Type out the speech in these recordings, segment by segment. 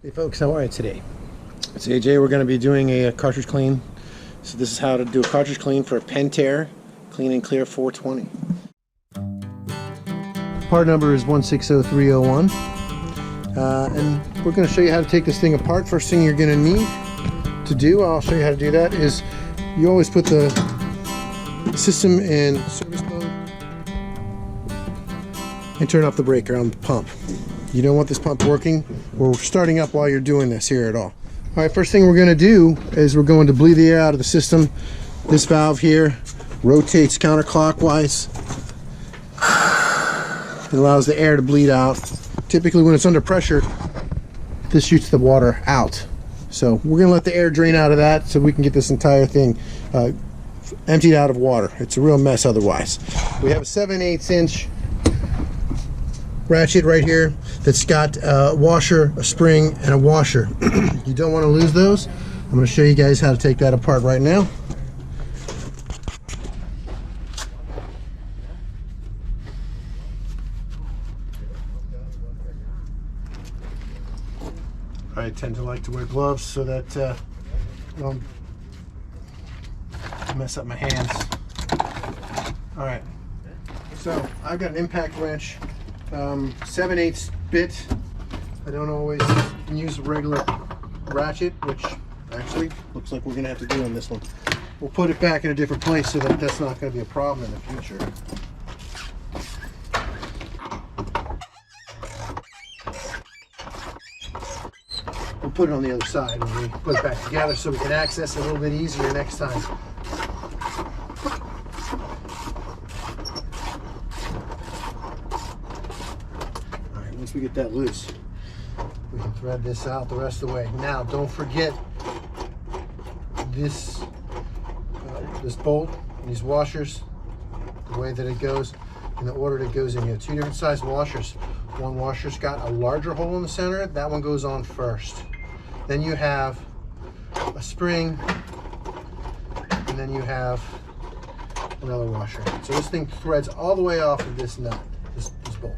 Hey folks, how are you today? It's AJ. We're going to be doing a cartridge clean. So this is how to do a cartridge clean for a Pentair Clean and Clear 420. Part number is 160301. And we're going to show you how to take this thing apart. First thing you're going to need to do, I'll show you how to do that, is you always put the system in service mode and turn off the breaker on the pump. You don't want this pump working or starting up while you're doing this here at all. All right, first thing we're going to do is we're going to bleed the air out of the system. This valve here rotates counterclockwise. It allows the air to bleed out. Typically when it's under pressure, this shoots the water out. So we're going to let the air drain out of that so we can get this entire thing emptied out of water. It's a real mess otherwise. We have a 7/8 inch ratchet right here that's got a washer, a spring, and a washer. You don't want to lose those. I'm going to show you guys how to take that apart right now. I tend to like to wear gloves so that I don't mess up my hands. Alright, so I've got an impact wrench, 7/8 bit. I don't always use a regular ratchet, which actually looks like we're going to have to do on this one. We'll put it back in a different place so that that's not going to be a problem in the future. We'll put it on the other side and we put it back together so we can access it a little bit easier next time. Once we get that loose, we can thread this out the rest of the way. Now, don't forget this this bolt and these washers, the way that it goes, in the order that it goes in. You have two different size washers. One washer's got a larger hole in the center. That one goes on first. Then you have a spring, and then you have another washer. So this thing threads all the way off of this nut, this bolt.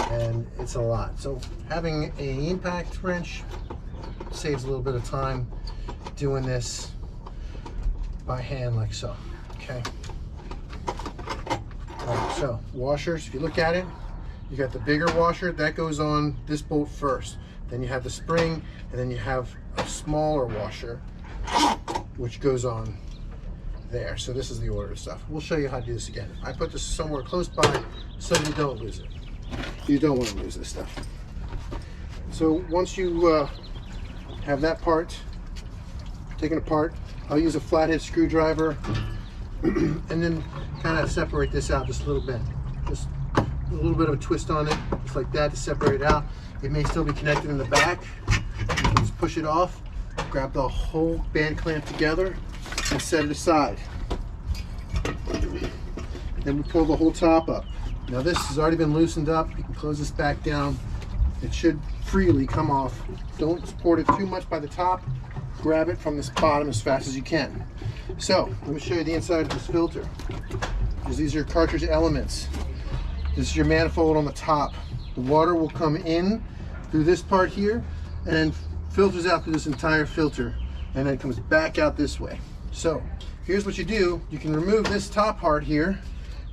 And it's a lot. So having an impact wrench saves a little bit of time doing this by hand like so. Okay. All right, so washers, if you look at it, you got the bigger washer that goes on this bolt first. Then you have the spring, and then you have a smaller washer which goes on there. So this is the order of stuff. We'll show you how to do this again. I put this somewhere close by so you don't lose it. You don't want to lose this stuff. So once you have that part taken apart, I'll use a flathead screwdriver and then kind of separate this out just a little bit. Just a little bit of a twist on it, just like that, to separate it out. It may still be connected in the back. You can just push it off, grab the whole band clamp together, and set it aside. Then we pull the whole top up. Now this has already been loosened up. You can close this back down. It should freely come off. Don't support it too much by the top. Grab it from this bottom as fast as you can. So let me show you the inside of this filter. These are Cartridge Elements. This is your manifold on the top. The water will come in through this part here and then filters out through this entire filter and then comes back out this way. So here's what you do. You can remove this top part here.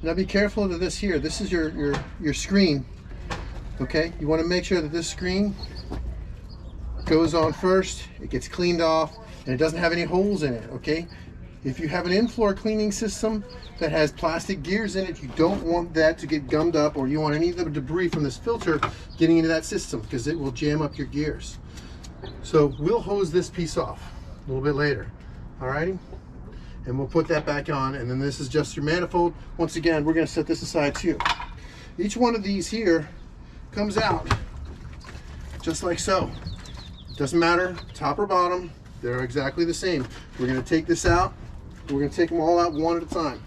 Now be careful of this here. This is your screen. Okay, you want to make sure that this screen goes on first. It gets cleaned off and it doesn't have any holes in it. Okay, if you have an in-floor cleaning system that has plastic gears in it, you don't want that to get gummed up, or you want any of the debris from this filter getting into that system because it will jam up your gears. So we'll hose this piece off a little bit later. Alrighty. And we'll put that back on, and then this is just your manifold. Once again, we're going to set this aside too. Each one of these here comes out just like so. It doesn't matter top or bottom, they're exactly the same. We're going to take this out. We're going to take them all out one at a time.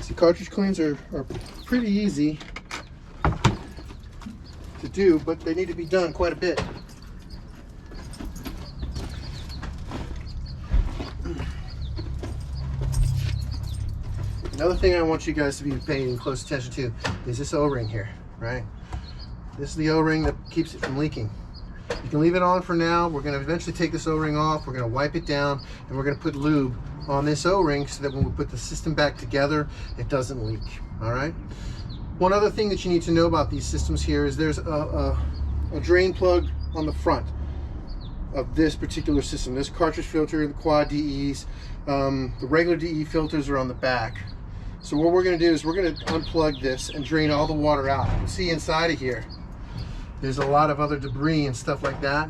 See, cartridge cleans are pretty easy to do, but they need to be done quite a bit. Another thing I want you guys to be paying close attention to is this O-ring here, right? This is the O-ring that keeps it from leaking. You can leave it on for now. We're going to eventually take this O-ring off. We're going to wipe it down, and we're going to put lube on this O-ring so that when we put the system back together, it doesn't leak, all right? One other thing that you need to know about these systems here is there's a drain plug on the front of this particular system. This cartridge filter, the quad DEs, the regular DE filters are on the back. So what we're going to do is we're going to unplug this and drain all the water out. You can see inside of here, there's a lot of other debris and stuff like that.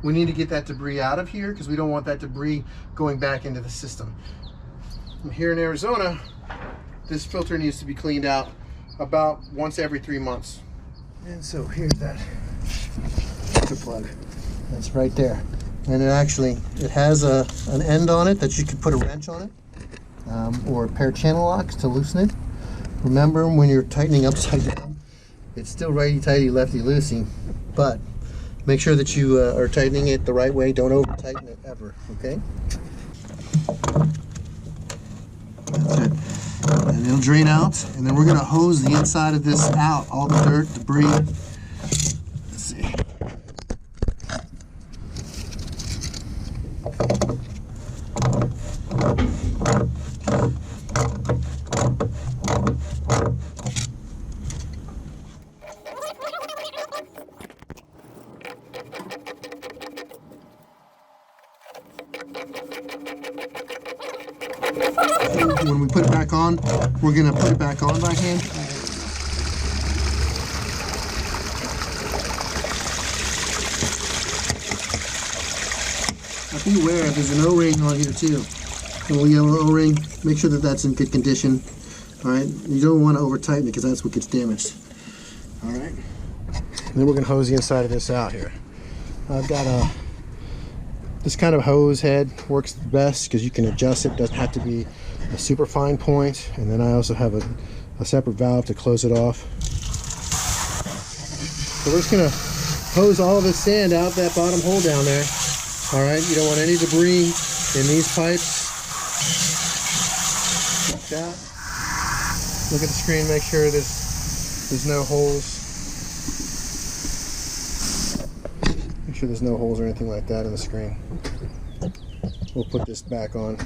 We need to get that debris out of here because we don't want that debris going back into the system. And here in Arizona, this filter needs to be cleaned out about once every 3 months. And so here's that filter plug. That's right there. And it has an end on it that you could put a wrench on it, or a pair of channel locks to loosen it. Remember, when you're tightening upside down, it's still righty-tighty, lefty-loosey, but make sure that you are tightening it the right way. Don't over-tighten it ever, okay? That's it. And it'll drain out, and then we're going to hose the inside of this out, all the dirt, debris. Let's see. When we put it back on, we're going to put it back on by hand. Now be aware, there's an O-ring on here too. A little yellow O-ring. Make sure that that's in good condition. Alright, you don't want to over tighten it because that's what gets damaged. Alright, and then we're going to hose the inside of this out here. I've got this kind of hose head works the best because you can adjust it. It doesn't have to be a super fine point. And then I also have a separate valve to close it off. So we're just going to hose all of the sand out that bottom hole down there. Alright, you don't want any debris in these pipes. Like that. Look at the screen, make sure there's no holes. Make sure there's no holes or anything like that in the screen. We'll put this back on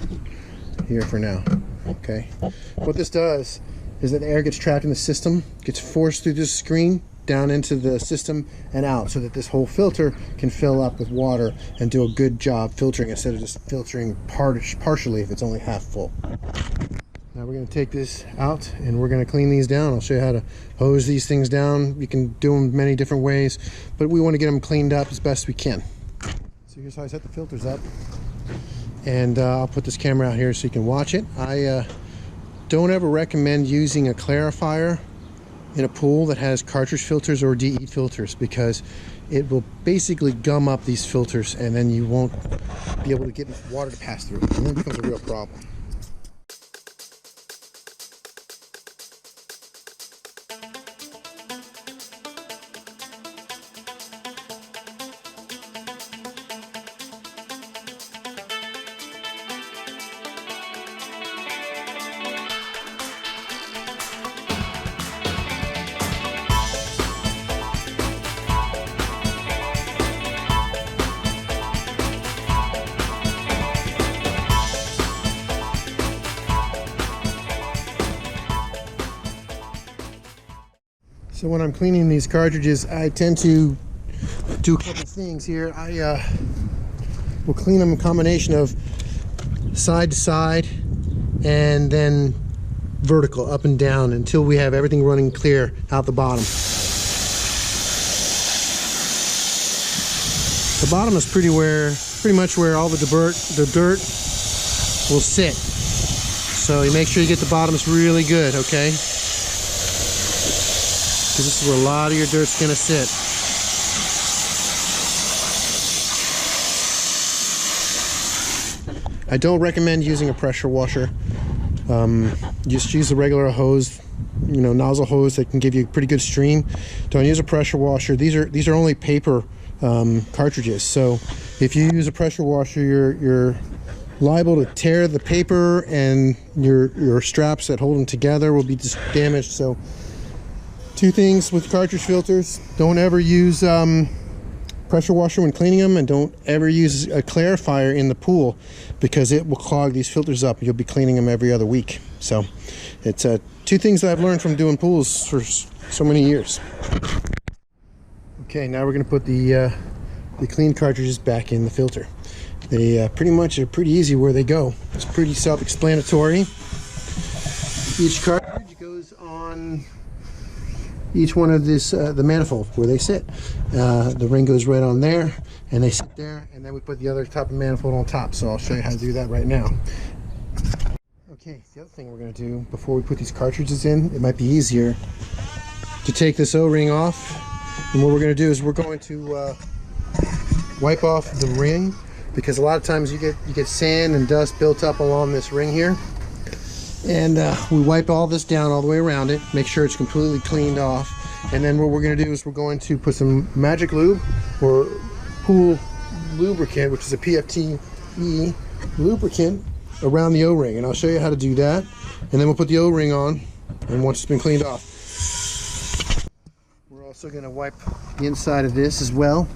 here for now. Okay. What this does is that the air gets trapped in the system, gets forced through this screen down into the system and out, so that this whole filter can fill up with water and do a good job filtering instead of just filtering partially if it's only half full. Now we're going to take this out and we're going to clean these down. I'll show you how to hose these things down. You can do them many different ways, but we want to get them cleaned up as best we can. So here's how I set the filters up. And I'll put this camera out here so you can watch it. I don't ever recommend using a clarifier in a pool that has cartridge filters or DE filters, because it will basically gum up these filters and then you won't be able to get water to pass through, and then it becomes a real problem. So when I'm cleaning these cartridges, I tend to do a couple things here. I will clean them a combination of side to side and then vertical, up and down, until we have everything running clear out the bottom. The bottom is pretty much where all the dirt will sit. So you make sure you get the bottoms really good, okay? Because this is where a lot of your dirt's going to sit. I don't recommend using a pressure washer. Just use a regular hose, nozzle hose that can give you a pretty good stream. Don't use a pressure washer. These are only paper cartridges. So if you use a pressure washer, you're liable to tear the paper, and your straps that hold them together will be damaged. So 2 things with cartridge filters: don't ever use pressure washer when cleaning them, and don't ever use a clarifier in the pool, because it will clog these filters up. You'll be cleaning them every other week. So it's 2 things that I've learned from doing pools for so many years. Okay, now we're going to put the clean cartridges back in the filter. They pretty much are pretty easy where they go. It's pretty self-explanatory. Each cartridge goes on each one of this the manifold where they sit. The ring goes right on there, and they sit there, and then we put the other type of manifold on top. So I'll show you how to do that right now. Okay, the other thing we're going to do before we put these cartridges in, it might be easier to take this O-ring off. And what we're going to do is we're going to wipe off the ring, because a lot of times you get sand and dust built up along this ring here. And we wipe all this down all the way around it, make sure it's completely cleaned off. And then what we're going to do is we're going to put some magic lube or pool lubricant, which is a PFTE lubricant, around the O-ring. And I'll show you how to do that. And then we'll put the O-ring on, and once it's been cleaned off. We're also going to wipe the inside of this as well.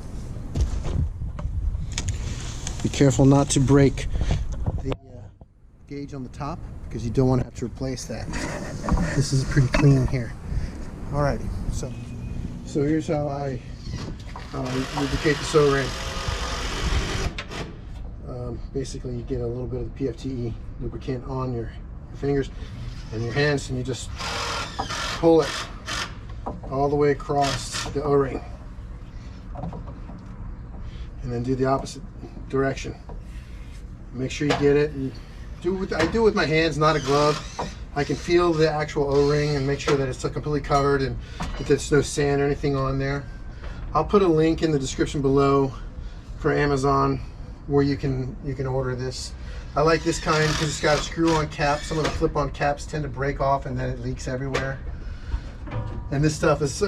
Be careful not to break the gauge on the top, because you don't want to have to replace that. This is pretty clean here. Alrighty, so here's how I lubricate the O-ring. Basically, you get a little bit of the PFTE lubricant on your fingers and your hands, and you just pull it all the way across the O-ring, and then do the opposite direction. Make sure you get it. And I do it with my hands, not a glove. I can feel the actual O-ring and make sure that it's completely covered and that there's no sand or anything on there. I'll put a link in the description below for Amazon where you can order this. I like this kind because it's got a screw-on cap. Some of the flip-on caps tend to break off and then it leaks everywhere. And this stuff is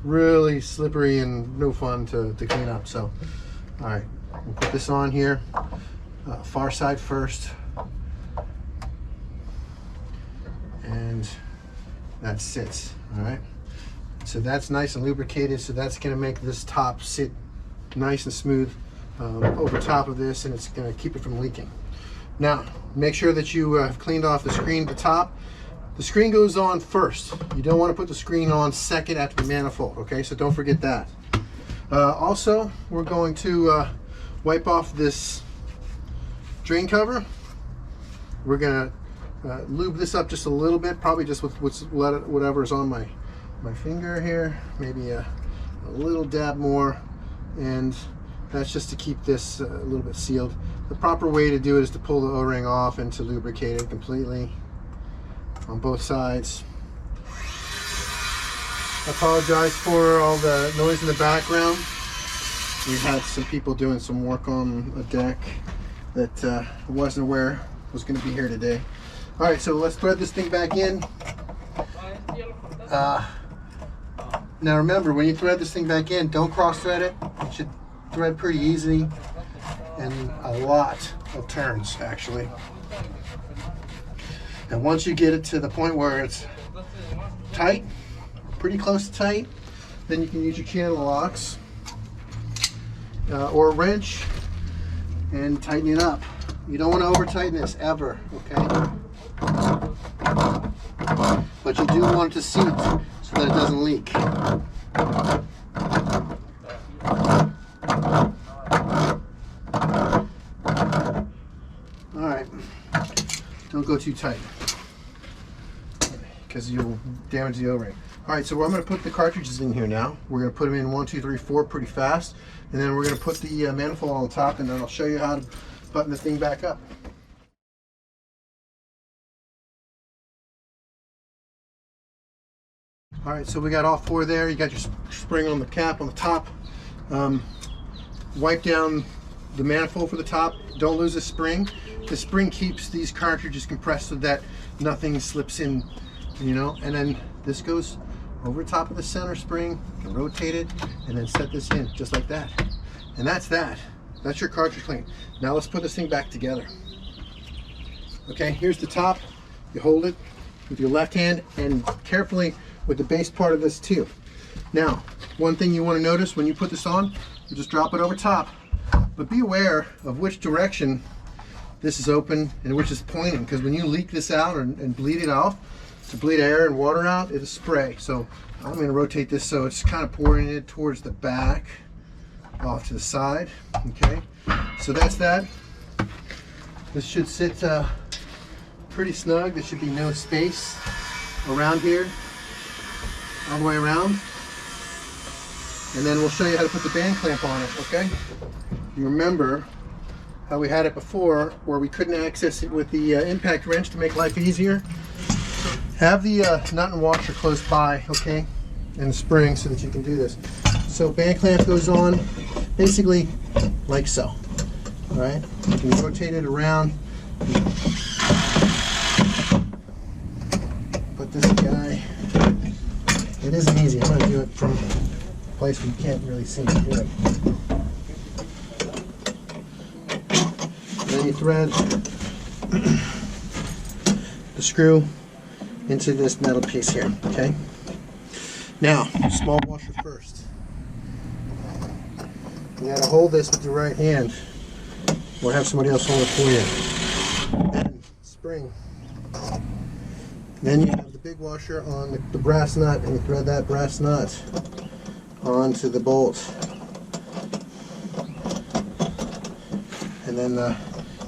really slippery and no fun to clean up. So, all right, we'll put this on here. Far side first. And that sits. All right, so that's nice and lubricated, so that's going to make this top sit nice and smooth over top of this, and it's going to keep it from leaking. Now make sure that you have cleaned off the screen at the top. The screen goes on first. You don't want to put the screen on second after the manifold, okay? So don't forget that. Also, we're going to wipe off this drain cover. We're going to lube this up just a little bit, probably just with whatever's on my finger here, maybe a little dab more, and that's just to keep this a little bit sealed. The proper way to do it is to pull the O-ring off and to lubricate it completely on both sides. I apologize for all the noise in the background. We had some people doing some work on a deck that I wasn't aware was going to be here today. All right, so let's thread this thing back in. Now remember, when you thread this thing back in, don't cross thread it. It should thread pretty easy, and a lot of turns actually. And once you get it to the point where it's tight, pretty close to tight, then you can use your channel locks or a wrench and tighten it up. You don't want to over tighten this ever, okay? But you do want it to seat so that it doesn't leak. Alright, don't go too tight because you'll damage the O-ring. Alright, so I'm going to put the cartridges in here now. We're going to put them in 1, 2, 3, 4 pretty fast, and then we're going to put the manifold on top, and then I'll show you how to button the thing back up. All right, so we got all 4 there. You got your spring on the cap on the top. Wipe down the manifold for the top. Don't lose the spring. The spring keeps these cartridges compressed so that nothing slips in, you know. And then this goes over top of the center spring. You can rotate it and then set this in just like that. And that's that. That's your cartridge clean. Now let's put this thing back together. Okay, here's the top. You hold it with your left hand and carefully with the base part of this too. Now, one thing you want to notice when you put this on, you just drop it over top, but be aware of which direction this is open and which is pointing, because when you leak this out and bleed it off, to bleed air and water out, it'll spray. So I'm going to rotate this so it's kind of pouring it towards the back, off to the side. Okay, so that's that. This should sit pretty snug. There should be no space around here, all the way around. And then we'll show you how to put the band clamp on it, okay? You remember how we had it before where we couldn't access it with the impact wrench to make life easier? Have the nut and washer close by, okay? And the spring so that you can do this. So band clamp goes on basically like so, all right? You can rotate it around. Put this guy, it isn't easy. I'm gonna do it from a place where you can't really see me do it. Then you thread the screw into this metal piece here, okay? Now, small washer first. You gotta hold this with your right hand or have somebody else hold it for you. And spring. Then you have the big washer on the brass nut, and you thread that brass nut onto the bolt. And then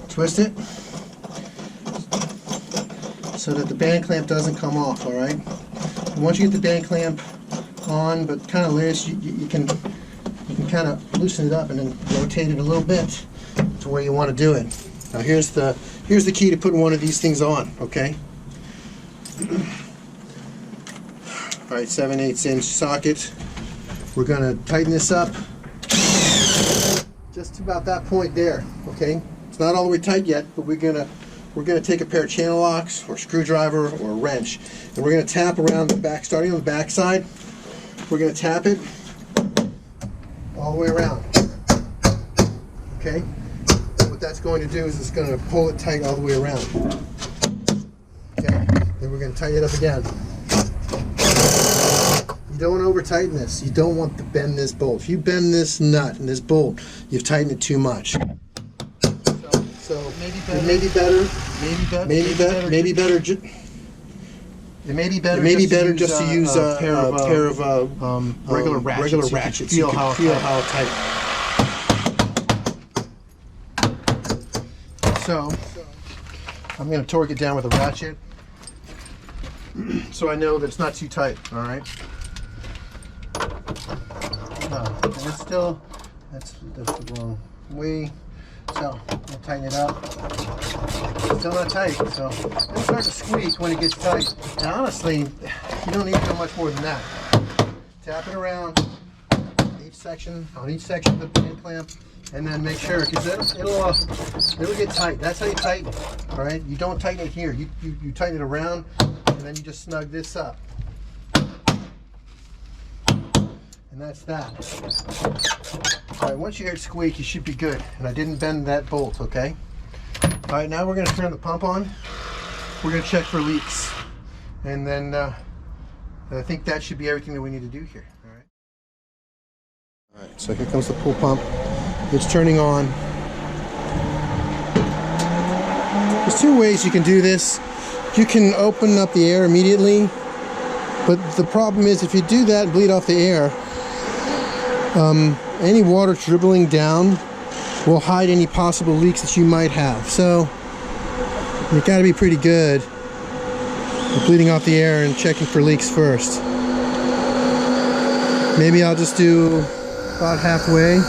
twist it so that the band clamp doesn't come off, all right? And once you get the band clamp on, but kind of loose, you can kind of loosen it up and then rotate it a little bit to where you want to do it. Now here's the key to putting one of these things on, okay? All right, 7/8 inch socket. We're gonna tighten this up just about that point there, okay? It's not all the way tight yet, but we're gonna take a pair of channel locks or screwdriver or a wrench, and we're gonna tap around the back, starting on the back side. We're gonna tap it all the way around, okay? And what that's going to do is it's gonna pull it tight all the way around. Okay, then we're gonna tighten it up again. You don't want to over tighten this. You don't want to bend this bolt. If you bend this nut and this bolt, you've tightened it too much. So it may be better just to use a pair of regular ratchets. Feel how tight. So I'm going to torque it down with a ratchet so I know that it's not too tight. All right. And it's still, that's the wrong way. So we'll tighten it up. It's still not tight, so it'll start to squeak when it gets tight. Now honestly, you don't need to go much more than that. Tap it around on each section of the band clamp, and then make sure, because it'll get tight. That's how you tighten it. All right, you don't tighten it here. You tighten it around, and then you just snug this up. And that's that. All right, once you hear it squeak, you should be good. And I didn't bend that bolt, okay? All right, now we're going to turn the pump on. We're going to check for leaks. And then I think that should be everything that we need to do here. All right, so here comes the pool pump. It's turning on. There's two ways you can do this. You can open up the air immediately, but the problem is if you do that and bleed off the air, any water dribbling down will hide any possible leaks that you might have. So you've got to be pretty good at bleeding off the air and checking for leaks first. Maybe I'll just do about halfway.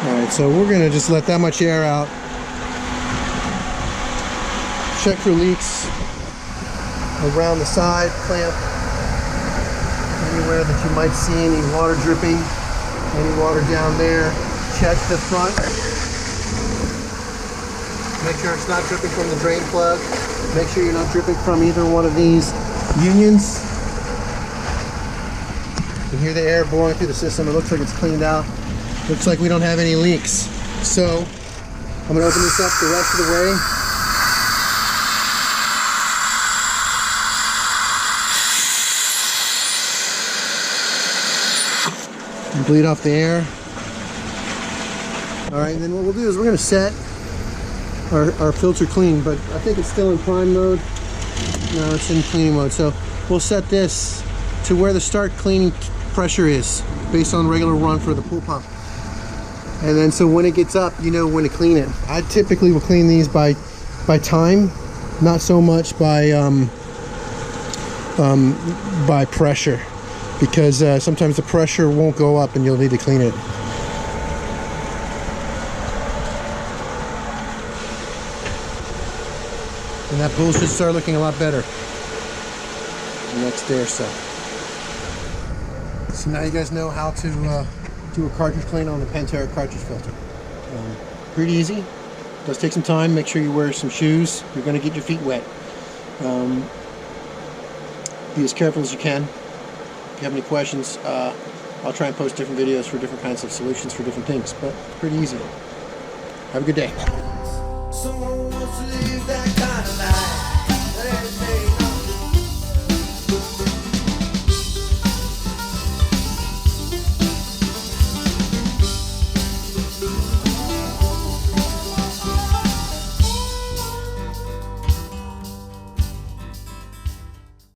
Alright, so we're going to just let that much air out. Check for leaks around the side clamp, anywhere that you might see any water dripping, any water down there. Check the front. Make sure it's not dripping from the drain plug. Make sure you're not dripping from either one of these unions. You hear the air blowing through the system. It looks like it's cleaned out. Looks like we don't have any leaks. So I'm going to open this up the rest of the way. And bleed off the air. Alright, and then what we'll do is we're going to set our filter clean, but I think it's still in prime mode. No, it's in cleaning mode. So we'll set this to where the start cleaning pressure is based on regular run for the pool pump. And then so when it gets up, you know when to clean it. I typically will clean these by time, not so much by pressure, because sometimes the pressure won't go up and you'll need to clean it. And that pool should start looking a lot better next day or so. So now you guys know how to do a cartridge clean on the Pentair cartridge filter. Pretty easy. Does take some time. Make sure you wear some shoes. You're going to get your feet wet. Be as careful as you can. If you have any questions, I'll try and post different videos for different kinds of solutions for different things, but pretty easy. Have a good day.